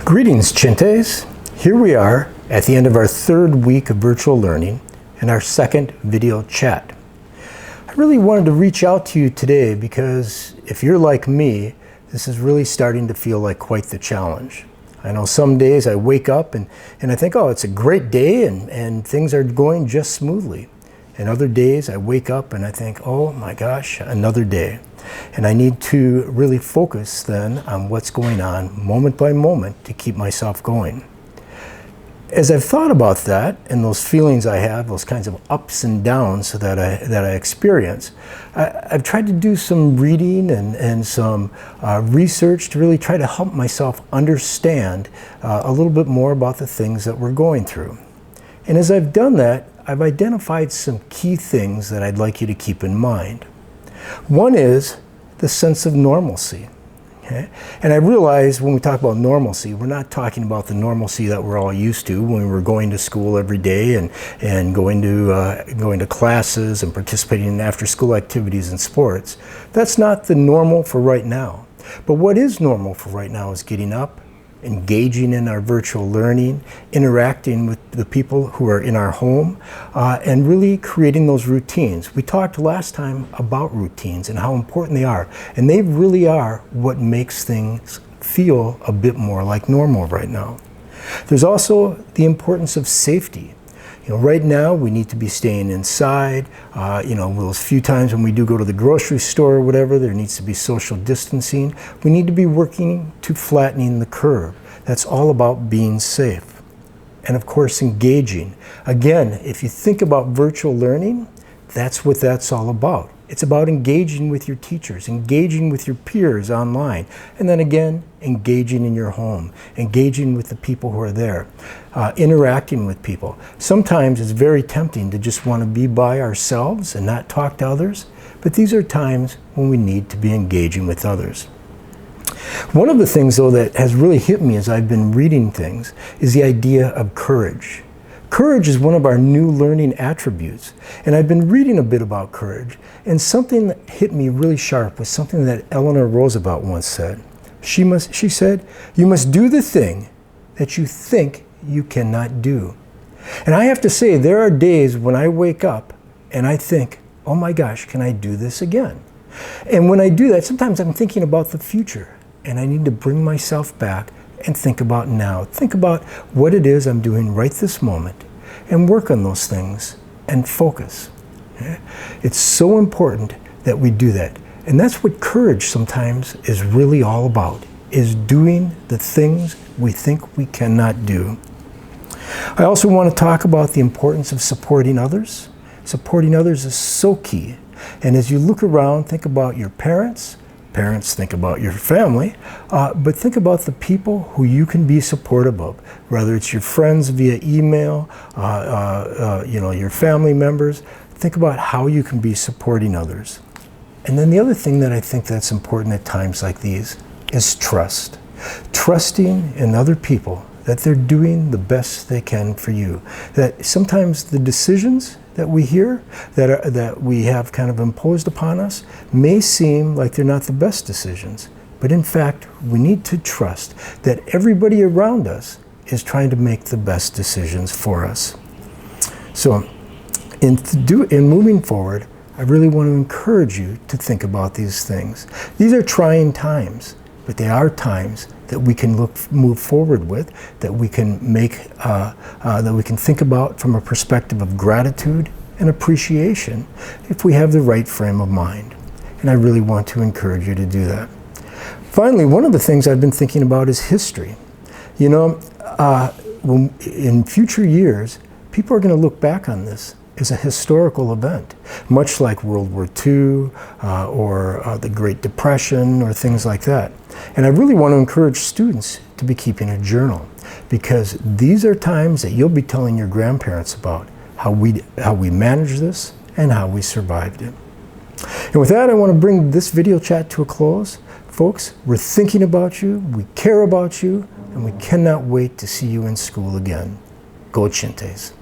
Greetings, Chintes. Here we are at the end of our third week of virtual learning and our second video chat. I really wanted to reach out to you today because if you're like me, this is really starting to feel like quite the challenge. I know some days I wake up and I think, oh, it's a great day and things are going just smoothly. And other days I wake up and I think, oh my gosh, another day. And I need to really focus then on what's going on moment by moment to keep myself going. As I've thought about that and those feelings I have, those kinds of ups and downs that I experience, I've tried to do some reading and some research to really try to help myself understand a little bit more about the things that we're going through. And as I've done that, I've identified some key things that I'd like you to keep in mind. One is the sense of normalcy. Okay? And I realize when we talk about normalcy, we're not talking about the normalcy that we're all used to when we're going to school every day and going to classes and participating in after-school activities and sports. That's not the normal for right now. But what is normal for right now is getting up, engaging in our virtual learning, interacting with the people who are in our home, and really creating those routines. We talked last time about routines and how important they are, and they really are what makes things feel a bit more like normal right now. There's also the importance of safety. Right now we need to be staying inside. Those few times when we do go to the grocery store or whatever, there needs to be social distancing. We need to be working to flattening the curve. That's all about being safe. And of course, engaging. Again, if you think about virtual learning, that's what that's all about. It's about engaging with your teachers, engaging with your peers online, and then again, engaging in your home, engaging with the people who are there, interacting with people. Sometimes it's very tempting to just want to be by ourselves and not talk to others, but these are times when we need to be engaging with others. One of the things, though, that has really hit me as I've been reading things is the idea of courage. Courage is one of our new learning attributes, and I've been reading a bit about courage, and something that hit me really sharp was something that Eleanor Roosevelt once said. She said, "You must do the thing that you think you cannot do." And I have to say, there are days when I wake up and I think, oh my gosh, can I do this again? And when I do that, sometimes I'm thinking about the future, and I need to bring myself back and think about now. Think about what it is I'm doing right this moment and work on those things and focus. Okay? It's so important that we do that. And that's what courage sometimes is really all about, is doing the things we think we cannot do. I also want to talk about the importance of supporting others. Supporting others is so key. And as you look around, think about your parents, think about your family, but think about the people who you can be supportive of, whether it's your friends via email, your family members. Think about how you can be supporting others. And then the other thing that I think that's important at times like these is trust. Trusting in other people that they're doing the best they can for you. That sometimes the decisions that we hear, that we have kind of imposed upon us, may seem like they're not the best decisions. But in fact, we need to trust that everybody around us is trying to make the best decisions for us. So, in moving forward, I really want to encourage you to think about these things. These are trying times, but they are times that we can move forward with, that we can that we can think about from a perspective of gratitude and appreciation if we have the right frame of mind. And I really want to encourage you to do that. Finally, one of the things I've been thinking about is history. In future years, people are going to look back on this as a historical event, much like World War II or the Great Depression or things like that. And I really want to encourage students to be keeping a journal, because these are times that you'll be telling your grandparents about how we managed this and how we survived it. And with that, I want to bring this video chat to a close. Folks, we're thinking about you, we care about you, and we cannot wait to see you in school again. Go Chintes.